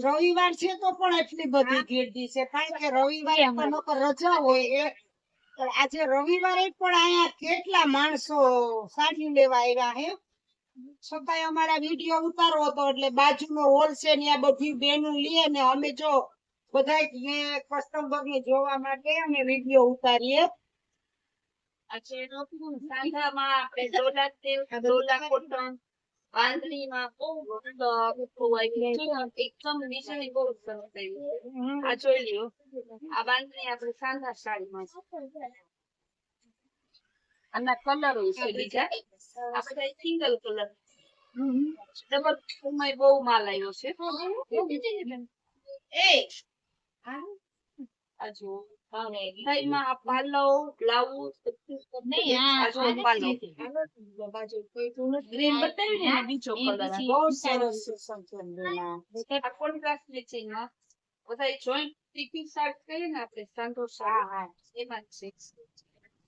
રવિવાર છે તો પણ એટલી બધી ગીર્દી છે કારણ કે રવિવારે રજા હોય આજે રવિવારે પણ અહીંયા કેટલા માણસો સાડી લેવા આવ્યા હે છતાંય અમારા વિડીયો ઉતારો હતો એટલે બાજુનો હોલ છે ત્યાં બધી બેનું લે ને અમે જો બધા કસ્ટમર ને જોવા માટે અમે વિડીયો ઉતારીએ આજે સાંધામાં આપણે ડોલા કોટન બાંધણીમાં બહુ એકદમ ડિઝાઇન બહુ સરસ આવી આ જોઈ લ્યો આ બાંધણી આપણે સાંધા સાડીમાં આના કલર છે બીજા આપણે સિંગલ કલર ડબલ કલરમાં બહુ માલ આવ્યો છે આ જો માં પાલવ બ્લાઉઝ ગ્રીન બતાવી ને બીજો કલર બહુ સરસ છે આ કોન્ટ્રાસ્ટ મેચિંગમાં બધા જોઈન્ટ ટીપી શાર્ટ કહીએ ને આપણે સાંધો શાર્ટ એમાં છે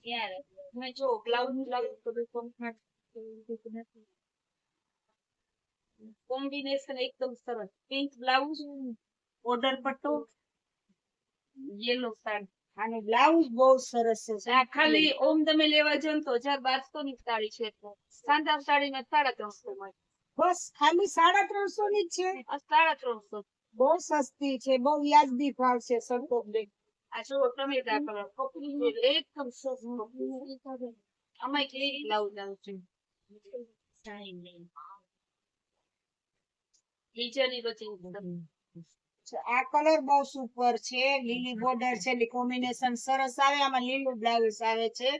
ત્યારે મેં જો બ્લાઉઝ કોમ્બિનેશન એકદમ સરસ પિંક બ્લાઉઝ બોર્ડર પટ્ટો યેલો સાડી અને બ્લાઉઝ બહુ સરસ છે આ ખાલી ઓમ તમે લેવા જાવ તો 1200 ની સાડી છે સાંધા સાડી માં 350 માં બસ ખાલી 350 ની છે 350 બહુ સસ્તી છે બહુ વ્યાજબી ભાવ છે સંતોષબેન આ જો ટમેટા કલર કપડી એકદમ સસ્તો આમાં કેવી બ્લાઉઝ આવશે નીચેની વચ્ચે આ કલર બહુ સુપર છે લીલી બોર્ડર છે કોમ્બિનેશન સરસ આવે આમાં લીલું બ્લાઉઝ આવે છે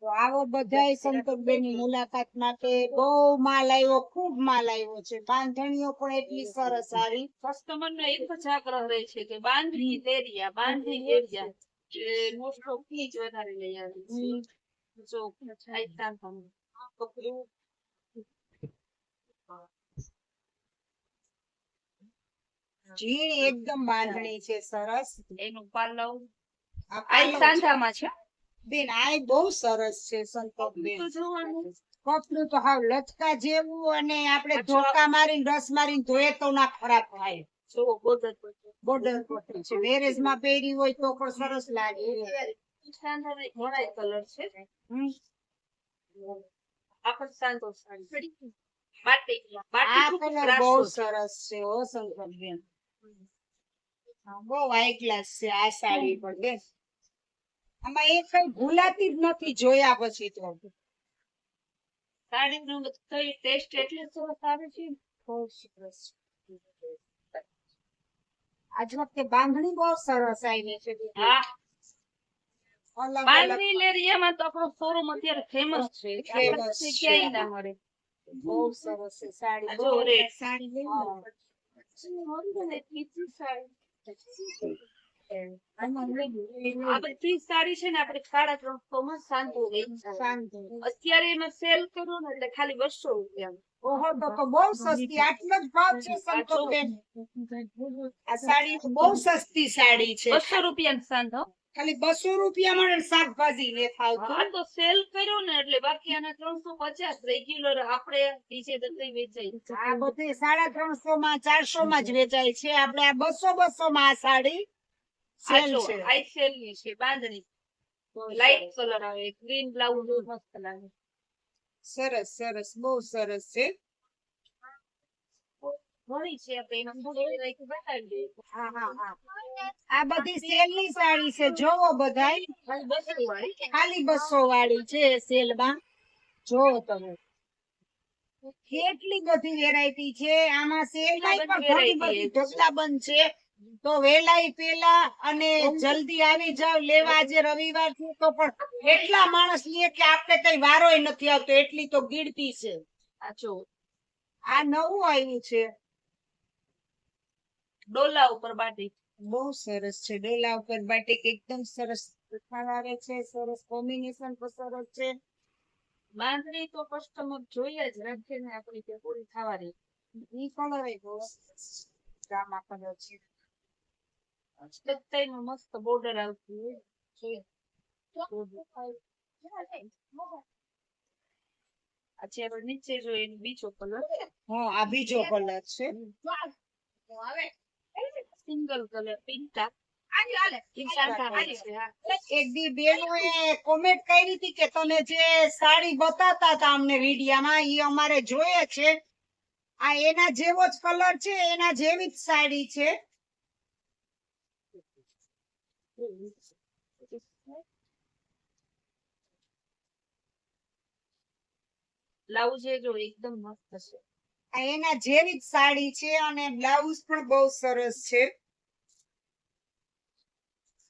તો આવો બધાય સંતોષબેન ની મુલાકાત માટે બહુ માલ આવ્યો ખૂબ માલ આવ્યો છે બાંધણીઓ પણ એટલી સરસ આવી કસ્ટમર નો એક જ આગ્રહ રહે છે કે બાંધણી લેરિયા મોસ્ટ ઓફ જ વધારે લઈ આવે જો ઝીણી એકદમ બાંધણી છે સરસ એનું પાલવ આ સાંધામાં છે બેન આ બહુ સરસ છે સંતોષબેન કપડું તો હાવ લચકા જેવું અને આપણે ધોકા મારીને રસ મારીને ધોયે તો ના ખરાબ થાય બોર્ડર પટ્ટી છે મેરેજ માં પહેરી હોય તો પણ સરસ લાગે સાંધામાં ઘણા કલર છે આપણે સાંધો સાડી આ કલર બહુ સરસ છે ઓ સંતોષબેન બહુ હાઈ ક્લાસ છે આ સાડી પણ બેન આમાં એક કઈ ભૂલાતી જ નથી જોયા પછી તો સાડી નું ટેસ્ટ એટલે સરસ આવે છે બહુ સરસ આજ વખતે બાંધણી બહુ સરસ આવી છે હા બાંધણી લેરિયામાં તો આપણો શોરૂમ અત્યારે ફેમસ છે ક્યાંય ના મળે બહુ સરસ છે સાડી જો રેડ સાડી આ બધી સાડી છે ને આપણે 350 માં શાંતિ અત્યારે એમાં સેલ કરો ને એટલે ખાલી 200 રૂપિયા ઓહો તો બહુ સસ્તી આટલો જ ભાવ છે સંતોષબેન આ સાડી બહુ સસ્તી સાડી છે 200 રૂપિયા સાંધો ખાલી 200 રૂપિયા મળે શાકભાજી લે થાવ આ તો સેલ કર્યો ને એટલે બાકી આના 350 રેગ્યુલર આપણે નીચે દત્તઈ વેચાય આ બધી 350 માં 400 માં જ વેચાય છે આપણે આ 200 માં આ સાડી સેલ છે આઈ સેલ ની છે બાંધણી લાઈટ કલર આવે ગ્રીન બ્લાઉઝ મસ્ત લાગે સરસ સરસ બહુ સરસ છે ઘણી છે આપણે એમાં બતાવી દઈએ આ બધી સેલ ની સાડી છે જોવો બધાય ખાલી 200 વાળી છે સેલ માં જોવો તમે કેટલી બધી વેરાયટી છે આમાં સેલ માં પણ ઘણી બધી ઢગલાબંધ છે તો વેલાઈ પેલા અને જલ્દી આવી જાવ લેવા આજે રવિવાર છે તો પણ એટલા માણસ લે કે આપણે કઈ વારોય નથી આવતો એટલી તો ગીરદી છે આ જો આ નવું આવ્યું છે ડોલા ઉપર બાટિક બહુ સરસ છે ડોલા ઉપર બાટિક એકદમ સરસ આવે છે સરસ કોમ્બિનેશન પણ સરસ છે બાંધણી તો કસ્ટમર જોઈએ જ રાખે ને આપણી તે પૂરી થવાની ઈ કલર બહુ ગામા કલર છે નું મસ્ત બોર્ડર આવતું છે આજે આપણે નીચે જોઈએ એનો બીજો કલર હા આ બીજો કલર છે. સિંગલ કલર પિંક એક દી બેનોએ કોમેન્ટ કરી હતી કે તમે જે સાડી બતાતા હતા અમને વિડિયામાં ઈ અમારે જોઈએ છે. આ એના જેવો જ કલર છે, એના જેવી જ સાડી છે. બ્લાઉઝ એ જો એકદમ મસ્ત છે. આ એના જેવી જ સાડી છે અને બ્લાઉઝ પણ બહુ સરસ છે.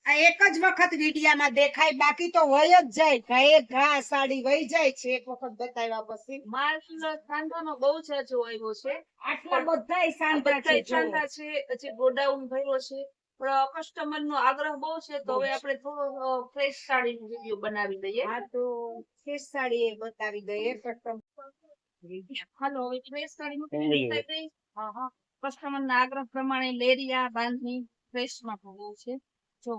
આ એક જ વખત વિડિયામાં દેખાય, બાકી તો વય જ જાય, ઘાએ ઘા સાડી વહી જાય છે એક વખત બતાવ્યા પછી. માલ સાંધાનો બહુ જાજો આવ્યો છે. આટલા બધાય સાંધા છે બધાય જો. સાંધા છે. હજી ગોડાઉન ભર્યો છે, પણ કસ્ટમર નો આગ્રહ બહુ છે, તો હવે આપણે થોડો ફ્રેશ સાડી નો વિડીયો બનાવી દઈએ. હા તો ફ્રેશ સાડી એ બતાવી દઈએ હાલો, હવે ફ્રેશ સાડી નું બતાવી દઈએ. કસ્ટમર ના આગ્રહ પ્રમાણે લેરિયા બાંધણી ફ્રેશ માં બહુ છે. જો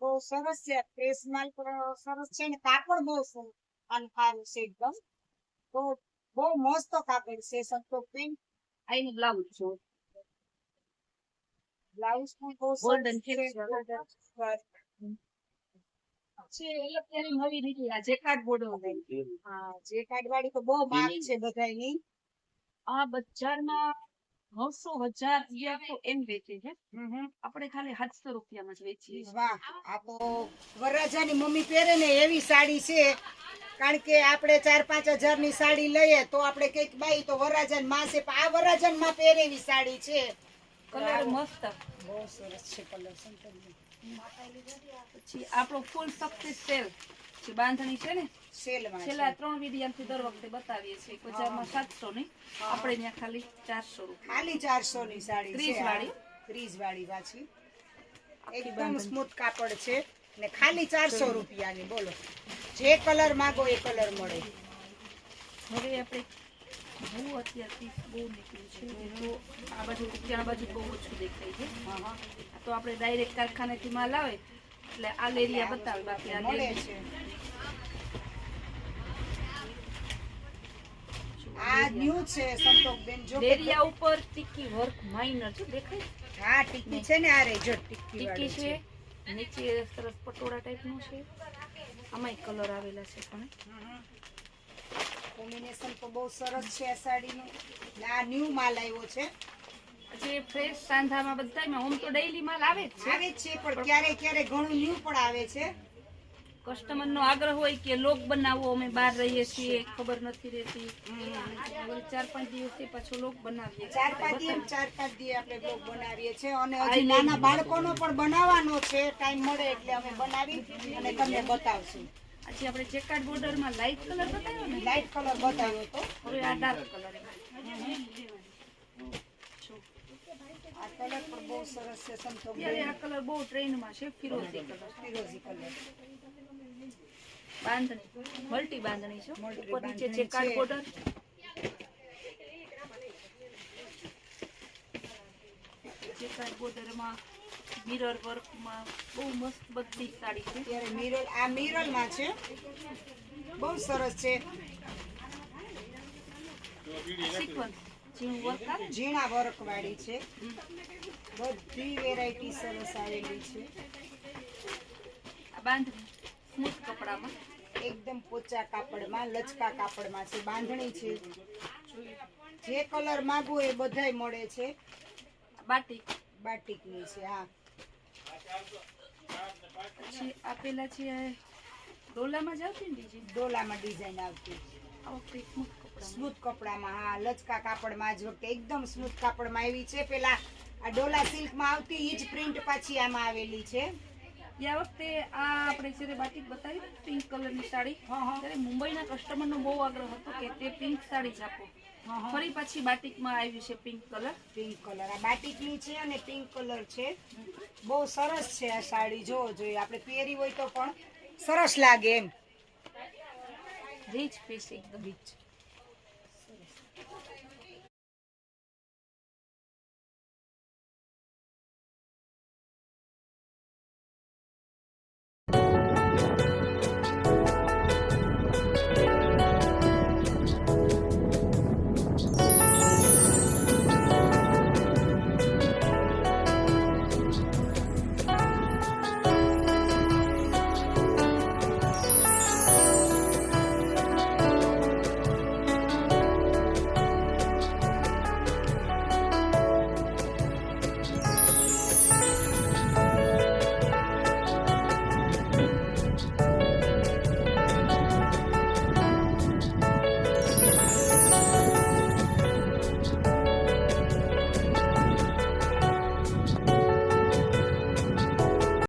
બહુ સરસ છે. ફ્રેશ માલ પણ સરસ છે ને કાપડ બહુ સરસ અને સારું છે એકદમ. તો બહુ મસ્ત કાપડ છે. સંતોષ બેન આનું બ્લાઉઝ જો બ્લાઉઝ પણ બહુ Golden સરસ છે. check છે. અત્યારે નવી નીકળી આ જેકાર્ડ બોર્ડર હા જે કાઢવાળી તો બહુ માંગ છે બધાયની. આ બજારમાં 900,000 તો એમ વેચે છે. આપણે ખાલી 700 રૂપિયામાં જ વેચીએ છીએ. વાહ, આ તો વરરાજાની મમ્મી પહેરે ને એવી સાડી છે. કારણ કે આપણે 4-5 હજારની સાડી લઈએ તો આપણે કઈક બાઈ તો વરરાજાની માં છે, પણ આ વરરાજાની માં પહેરે એવી સાડી છે. કલર મસ્ત, બહુ સરસ છે કલર. પછી આપણો ફૂલ સક્સેસ સેલ જે બાંધણી છે ને, સેલમાં છેલ્લા 3 વિડીયાથી દર વખતે બતાવીએ છીએ. બજારમાં 700 ની, આપણે ત્યાં ખાલી 400 રૂપિયા. ખાલી 400 ની સાડી 30 છે. વાળી. 30 વાળી પાછી એકદમ સ્મૂથ કાપડ છે ને ખાલી 400 રૂપિયાની. બોલો, જે કલર માંગો એ કલર મળે. હવે આપણે બહુ અત્યારથી બહુ નીકળ્યું છે, તો આ બાજુ ત્યાં બાજુ બહુ ઓછું દેખાય છે. તો આપણે ડાયરેક્ટ કારખાનેથી માલ આવે એટલે આ લેરિયા બતાવે, બાકી આ મળે લેરિયા છે. આ ન્યુ છે સંતોષબેન. જો કે લેરિયા ઉપર ટીકી વર્ક માઇનર છે, દેખાય હા ટીકી છે ને, આ રેજો ટીકી ટીકી વાળી છે. નીચે સરસ પટોળા ટાઈપનું છે. આમાંય કલર આવેલા છે, પણ કોમ્બિનેશન તો બહુ સરસ છે આ સાડીનું. આ ન્યુ માલ આવ્યો છે. જે ફ્રેશ સાંધામાં બધાયમાં ઓમ તો ડેઈલી માલ આવે જ છે. આવે જ છે, પણ ક્યારેક ક્યારેક ઘણું ન્યુ પણ આવે છે. કસ્ટમર નો આગ્રહ હોય કે લોક બનાવો, અમે બહાર રહીએ છીએ, ખબર નથી રહેતી. 4-5 દિવસથી પાછો લોક બનાવીએ. 4-5 દી આપણે બ્લોગ બનાવીએ છીએ અને હજી નાના બાળકોનો પણ બનાવવાનો છે. ટાઈમ મળે એટલે અમે બનાવી અને તમને બતાવશું. આજે આપણે ચેકાર્ડ બોર્ડરમાં લાઈટ કલર બતાવ્યો ને, લાઈટ કલર બતાવ્યો તો હવે આ ડાર્ક કલર. આ કલર પણ બહુ સરસ છે સંતોષ. અત્યારે આ કલર બહુ ટ્રેન્ડમાં છે, ફિરોઝી કલર. ફિરોઝી કલર બાંધણી મલ્ટી બાંધણી છે, મલ્ટી ઉપર નીચે બાંધણી ચેકાર્ડ છે. બોર્ડર. ચેકાર્ડ બોર્ડરમાં મિરર વર્કમાં બહુ મસ્ત બધી સાડી છે. અત્યારે મિરર, આ મિરરમાં છે, બહુ સરસ છે. સિક્વન્સ ઝીણું વર્ક આવે ને. ઝીણા વર્ક વાળી છે. બધી વેરાયટી સરસ આવેલી છે. આ બાંધણી સ્મૂથ કપડામાં, એકદમ પોચા કાપડમાં, લચકા કાપડમાં છે. બાંધણી છે. જે કલર માંગો એ બધાય મળે છે. બાટિક. બાટિકની છે. હા પછી આપેલા છે ડોલામાં જ આવતી ને બીજી ડોલામાં ડિઝાઇન આવતી. આ વખતે સ્મૂથ કપડા. સ્મૂથ કપડામાં, હા લચકા કાપડમાં આજ વખતે એકદમ સ્મૂથ કાપડમાં આવી છે. પેલા આ ડોલા સિલ્કમાં આવતી ઈ જ પ્રિન્ટ પાછી આમાં આવેલી છે. આ વખતે આ આપણે જ્યારે બાટિક બતાવી ને પિંક કલરની સાડી, ત્યારે મુંબઈના કસ્ટમરનો બહુ આગ્રહ હતો કે તે પિંક સાડી જ આપો. ફરી પાછી બાટિકમાં આવી છે પિંક કલર. પિંક કલર આ બાટિકની છે અને પિંક કલર છે. બહુ સરસ છે આ સાડી. જોવો જોઈએ, આપણે પહેરી હોય તો પણ સરસ લાગે એમ. રીચ પીસ એકદમ. રીચ